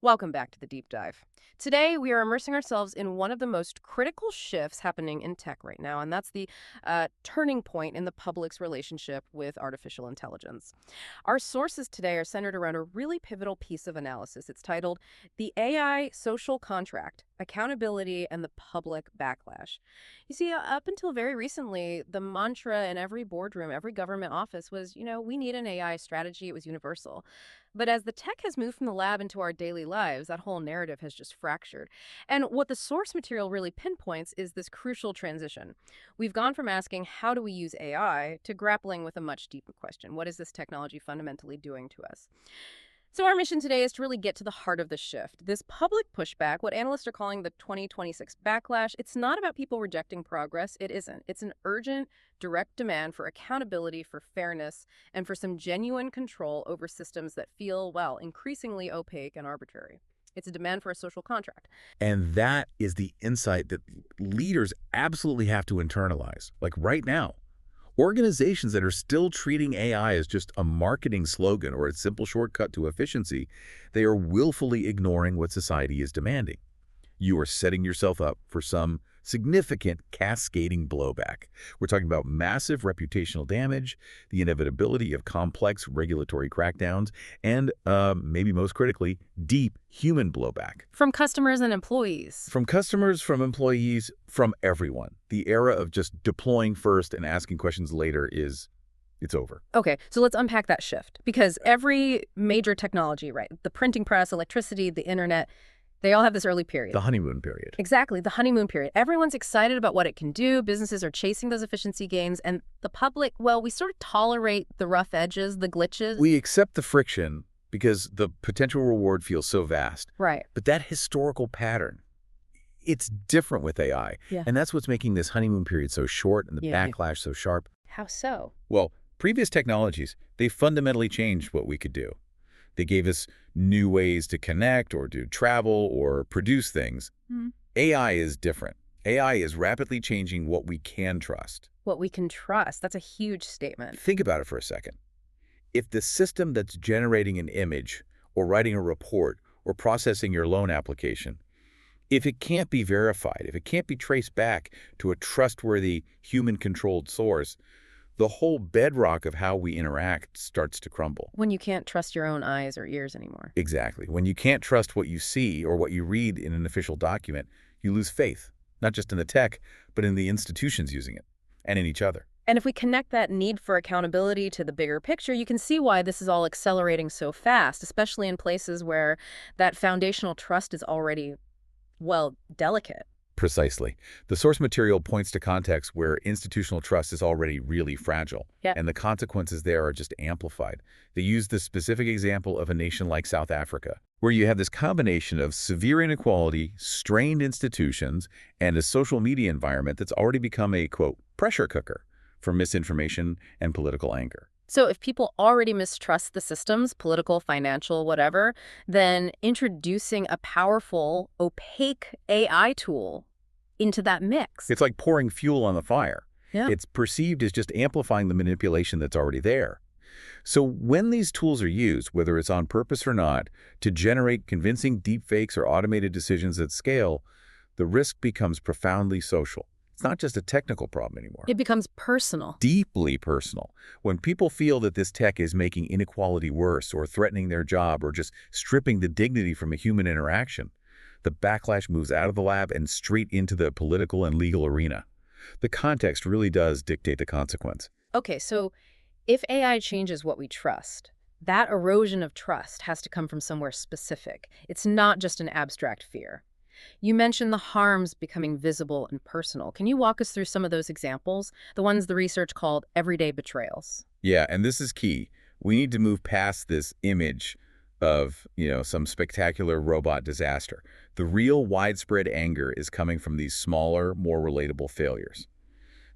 Welcome back to the Deep Dive. Today, we are immersing ourselves in one of the most critical shifts happening in tech right now, and that's the turning point in the public's relationship with artificial intelligence. Our sources today are centered around a really pivotal piece of analysis. It's titled The AI Social Contract, Accountability and the Public Backlash. You see, up until very recently, the mantra in every boardroom, every government office was, we need an AI strategy. It was universal. But as the tech has moved from the lab into our daily lives, that whole narrative has just fractured. And what the source material really pinpoints is this crucial transition. We've gone from asking, how do we use AI, to grappling with a much deeper question. What is this technology fundamentally doing to us? So our mission today is to really get to the heart of the shift. This public pushback, what analysts are calling the 2026 backlash, it's not about people rejecting progress. It isn't. It's an urgent, direct demand for accountability, for fairness, and for some genuine control over systems that feel, well, increasingly opaque and arbitrary. It's a demand for a social contract. And that is the insight that leaders absolutely have to internalize, like right now. Organizations that are still treating AI as just a marketing slogan or a simple shortcut to efficiency, they are willfully ignoring what society is demanding. You are setting yourself up for some significant cascading blowback. We're talking about massive reputational damage, the inevitability of complex regulatory crackdowns, and maybe most critically, deep human blowback. From customers and employees. From customers, from employees, from everyone. The era of just deploying first and asking questions later it's over. Okay, so let's unpack that shift. Because every major technology, right, the printing press, electricity, the internet, they all have this early period. The honeymoon period. Exactly, the honeymoon period. Everyone's excited about what it can do. Businesses are chasing those efficiency gains. And the public, well, we sort of tolerate the rough edges, the glitches. We accept the friction because the potential reward feels so vast. Right. But that historical pattern, it's different with AI. Yeah. And that's what's making this honeymoon period so short and the backlash so sharp. How so? Well, previous technologies, they fundamentally changed what we could do. They gave us new ways to connect or to travel or produce things. AI is different. AI is rapidly changing what we can trust. What we can trust. That's a huge statement. Think about it for a second. If the system that's generating an image or writing a report or processing your loan application, if it can't be verified, if it can't be traced back to a trustworthy human-controlled source, the whole bedrock of how we interact starts to crumble. When you can't trust your own eyes or ears anymore. Exactly. When you can't trust what you see or what you read in an official document, you lose faith, not just in the tech, but in the institutions using it and in each other. And if we connect that need for accountability to the bigger picture, you can see why this is all accelerating so fast, especially in places where that foundational trust is already, well, delicate. Precisely. The source material points to contexts where institutional trust is already really fragile, and the consequences there are just amplified. They use the specific example of a nation like South Africa, where you have this combination of severe inequality, strained institutions, and a social media environment that's already become a, quote, pressure cooker for misinformation and political anger. So if people already mistrust the systems, political, financial, whatever, then introducing a powerful, opaque AI tool into that mix. It's like pouring fuel on the fire. Yeah. It's perceived as just amplifying the manipulation that's already there. So when these tools are used, whether it's on purpose or not, to generate convincing deepfakes or automated decisions at scale, the risk becomes profoundly social. It's not just a technical problem anymore. It becomes personal. Deeply personal. When people feel that this tech is making inequality worse or threatening their job or just stripping the dignity from a human interaction, the backlash moves out of the lab and straight into the political and legal arena. The context really does dictate the consequence. Okay, so if AI changes what we trust, that erosion of trust has to come from somewhere specific. It's not just an abstract fear. You mentioned the harms becoming visible and personal. Can you walk us through some of those examples? The ones the research called everyday betrayals. Yeah, and this is key. We need to move past this image of, some spectacular robot disaster. The real widespread anger is coming from these smaller, more relatable failures.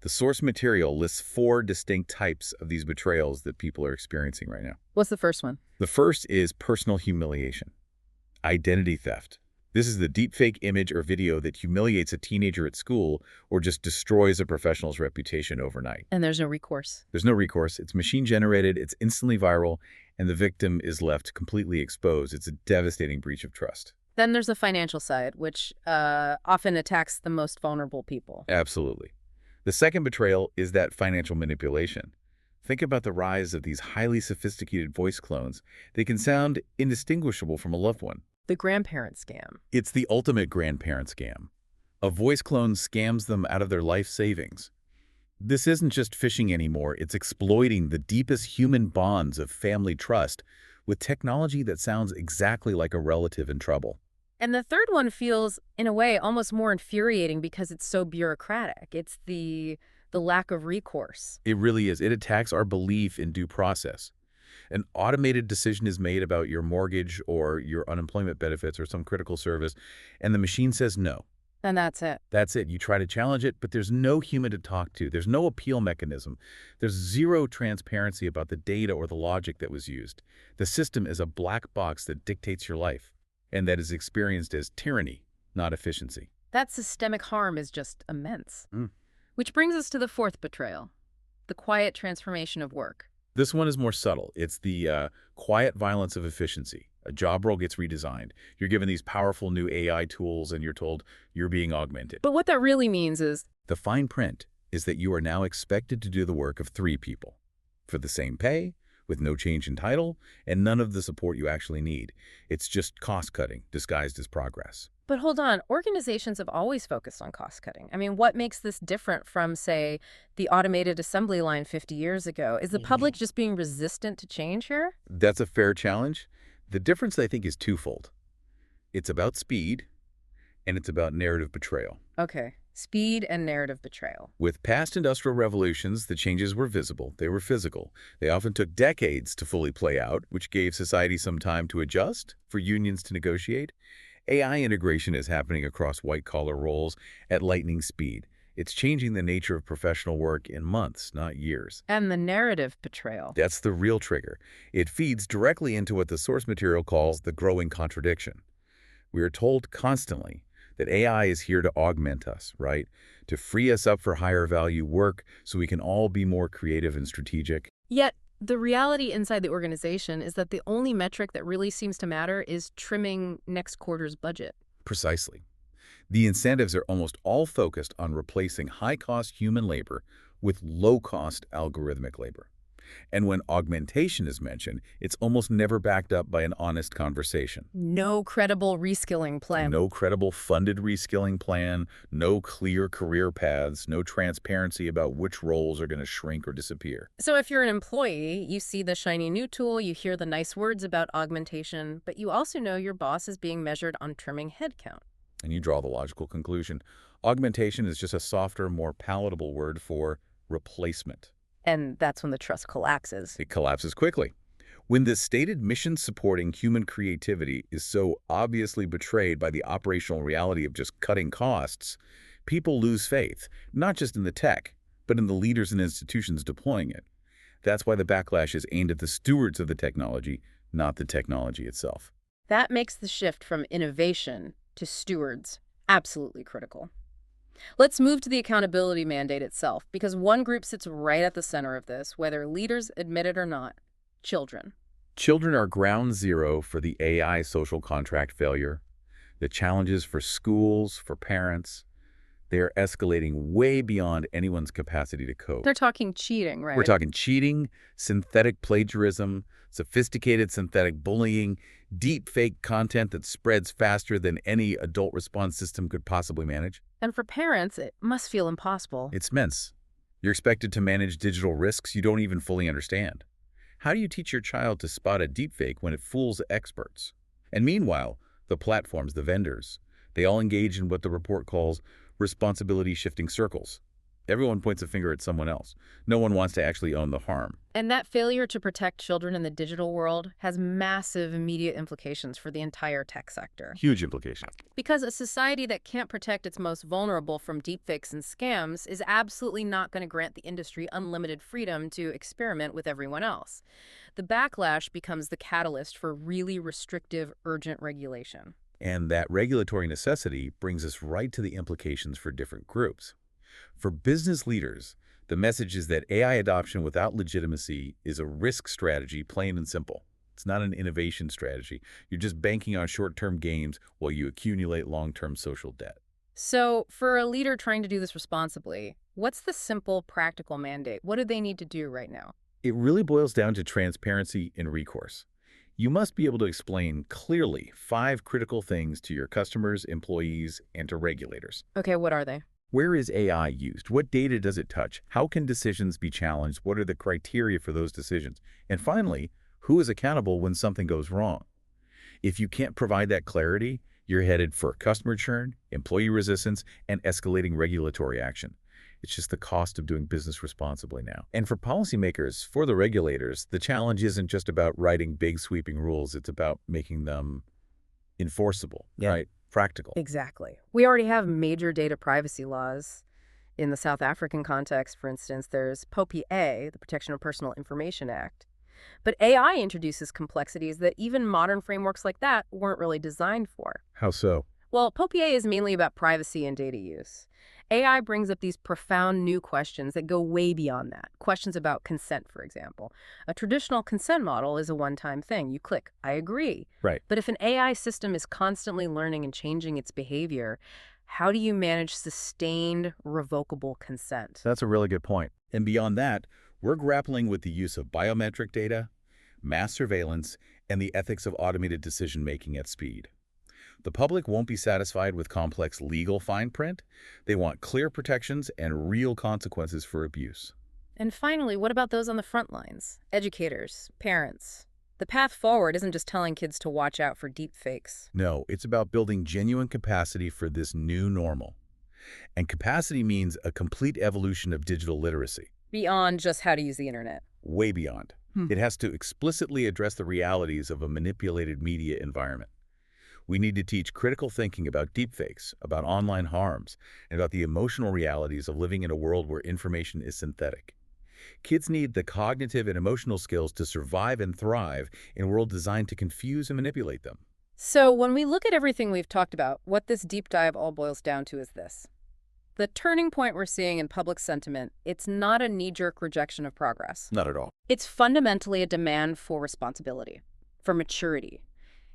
The source material lists 4 distinct types of these betrayals that people are experiencing right now. What's the first one? The first is personal humiliation, identity theft. This is the deepfake image or video that humiliates a teenager at school or just destroys a professional's reputation overnight. And there's no recourse. There's no recourse. It's machine-generated, it's instantly viral, and the victim is left completely exposed. It's a devastating breach of trust. Then there's the financial side, which often attacks the most vulnerable people. Absolutely. The second betrayal is that financial manipulation. Think about the rise of these highly sophisticated voice clones. They can sound indistinguishable from a loved one. The grandparent scam. It's the ultimate grandparent scam. A voice clone scams them out of their life savings. This isn't just phishing anymore, it's exploiting the deepest human bonds of family trust with technology that sounds exactly like a relative in trouble. And the third one feels, in a way, almost more infuriating because it's so bureaucratic. It's the lack of recourse. It really is. It attacks our belief in due process. An automated decision is made about your mortgage or your unemployment benefits or some critical service, and the machine says no. And that's it. That's it. You try to challenge it, but there's no human to talk to. There's no appeal mechanism. There's zero transparency about the data or the logic that was used. The system is a black box that dictates your life, and that is experienced as tyranny, not efficiency. That systemic harm is just immense. Mm. Which brings us to the fourth betrayal, the quiet transformation of work. This one is more subtle. It's the quiet violence of efficiency. A job role gets redesigned. You're given these powerful new AI tools, and you're told you're being augmented. But what that really means is The fine print is that you are now expected to do the work of 3 people for the same pay, with no change in title, and none of the support you actually need. It's just cost-cutting disguised as progress. But hold on, organizations have always focused on cost cutting. I mean, what makes this different from, say, the automated assembly line 50 years ago? Is the public just being resistant to change here? That's a fair challenge. The difference, I think, is twofold. It's about speed, and it's about narrative betrayal. Okay, speed and narrative betrayal. With past industrial revolutions, the changes were visible. They were physical. They often took decades to fully play out, which gave society some time to adjust, for unions to negotiate. AI integration is happening across white-collar roles at lightning speed. It's changing the nature of professional work in months, not years. And the narrative betrayal. That's the real trigger. It feeds directly into what the source material calls the growing contradiction. We are told constantly that AI is here to augment us, right? To free us up for higher value work so we can all be more creative and strategic. Yet, the reality inside the organization is that the only metric that really seems to matter is trimming next quarter's budget. Precisely. The incentives are almost all focused on replacing high-cost human labor with low-cost algorithmic labor. And when augmentation is mentioned, it's almost never backed up by an honest conversation. No credible reskilling plan. No credible funded reskilling plan, no clear career paths, no transparency about which roles are going to shrink or disappear. So if you're an employee, you see the shiny new tool, you hear the nice words about augmentation, but you also know your boss is being measured on trimming headcount. And you draw the logical conclusion. Augmentation is just a softer, more palatable word for replacement. And that's when the trust collapses. It collapses quickly. When the stated mission supporting human creativity is so obviously betrayed by the operational reality of just cutting costs, people lose faith, not just in the tech, but in the leaders and institutions deploying it. That's why the backlash is aimed at the stewards of the technology, not the technology itself. That makes the shift from innovation to stewards absolutely critical. Let's move to the accountability mandate itself, because one group sits right at the center of this, whether leaders admit it or not: children. Children are ground zero for the AI social contract failure. The challenges for schools, for parents, they are escalating way beyond anyone's capacity to cope. They're talking cheating, right? We're talking cheating, synthetic plagiarism, sophisticated synthetic bullying, deep fake content that spreads faster than any adult response system could possibly manage. And for parents, it must feel impossible. It's immense. You're expected to manage digital risks you don't even fully understand. How do you teach your child to spot a deepfake when it fools experts? And meanwhile, the platforms, the vendors, they all engage in what the report calls responsibility shifting circles. Everyone points a finger at someone else. No one wants to actually own the harm. And that failure to protect children in the digital world has massive immediate implications for the entire tech sector. Huge implications. Because a society that can't protect its most vulnerable from deepfakes and scams is absolutely not going to grant the industry unlimited freedom to experiment with everyone else. The backlash becomes the catalyst for really restrictive, urgent regulation. And that regulatory necessity brings us right to the implications for different groups. For business leaders, the message is that AI adoption without legitimacy is a risk strategy, plain and simple. It's not an innovation strategy. You're just banking on short-term gains while you accumulate long-term social debt. So, for a leader trying to do this responsibly, what's the simple, practical mandate? What do they need to do right now? It really boils down to transparency and recourse. You must be able to explain clearly 5 critical things to your customers, employees, and to regulators. Okay, what are they? Where is AI used? What data does it touch? How can decisions be challenged? What are the criteria for those decisions? And finally, who is accountable when something goes wrong? If you can't provide that clarity, you're headed for customer churn, employee resistance, and escalating regulatory action. It's just the cost of doing business responsibly now. And for policymakers, for the regulators, the challenge isn't just about writing big sweeping rules. It's about making them enforceable, right? Practical. Exactly. We already have major data privacy laws. In the South African context, for instance, there's POPI, the Protection of Personal Information Act. But AI introduces complexities that even modern frameworks like that weren't really designed for. How so? Well, POPI is mainly about privacy and data use. AI brings up these profound new questions that go way beyond that. Questions about consent, for example. A traditional consent model is a one-time thing. You click, I agree. Right. But if an AI system is constantly learning and changing its behavior, how do you manage sustained, revocable consent? That's a really good point. And beyond that, we're grappling with the use of biometric data, mass surveillance, and the ethics of automated decision-making at speed. The public won't be satisfied with complex legal fine print. They want clear protections and real consequences for abuse. And finally, what about those on the front lines? Educators, parents. The path forward isn't just telling kids to watch out for deepfakes. No, it's about building genuine capacity for this new normal. And capacity means a complete evolution of digital literacy. Beyond just how to use the internet. Way beyond. It has to explicitly address the realities of a manipulated media environment. We need to teach critical thinking about deepfakes, about online harms, and about the emotional realities of living in a world where information is synthetic. Kids need the cognitive and emotional skills to survive and thrive in a world designed to confuse and manipulate them. So when we look at everything we've talked about, what this deep dive all boils down to is this. The turning point we're seeing in public sentiment, it's not a knee-jerk rejection of progress. Not at all. It's fundamentally a demand for responsibility, for maturity.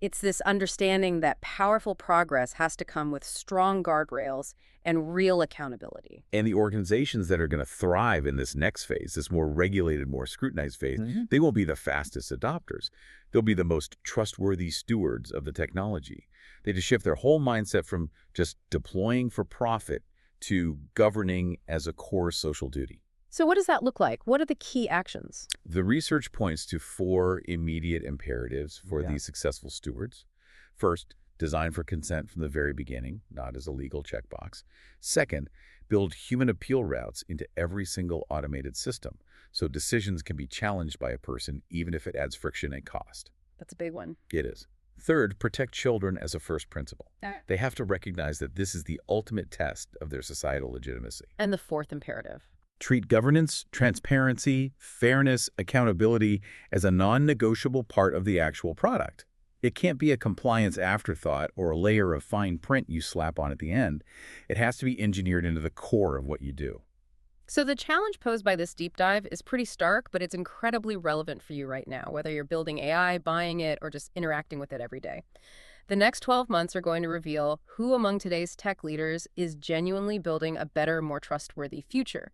It's this understanding that powerful progress has to come with strong guardrails and real accountability. And the organizations that are going to thrive in this next phase, this more regulated, more scrutinized phase, they won't be the fastest adopters. They'll be the most trustworthy stewards of the technology. They just shift their whole mindset from just deploying for profit to governing as a core social duty. So what does that look like? What are the key actions? The research points to 4 immediate imperatives for these successful stewards. First, design for consent from the very beginning, not as a legal checkbox. Second, build human appeal routes into every single automated system, so decisions can be challenged by a person even if it adds friction and cost. That's a big one. It is. Third, protect children as a first principle. They have to recognize that this is the ultimate test of their societal legitimacy. And the fourth imperative. Treat governance, transparency, fairness, accountability as a non-negotiable part of the actual product. It can't be a compliance afterthought or a layer of fine print you slap on at the end. It has to be engineered into the core of what you do. So the challenge posed by this deep dive is pretty stark, but it's incredibly relevant for you right now, whether you're building AI, buying it, or just interacting with it every day. The next 12 months are going to reveal who among today's tech leaders is genuinely building a better, more trustworthy future,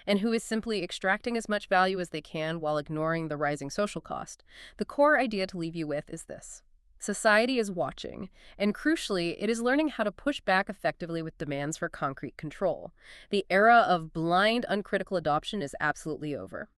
and who is simply extracting as much value as they can while ignoring the rising social cost. The core idea to leave you with is this. Society is watching, and crucially, it is learning how to push back effectively with demands for concrete control. The era of blind, uncritical adoption is absolutely over.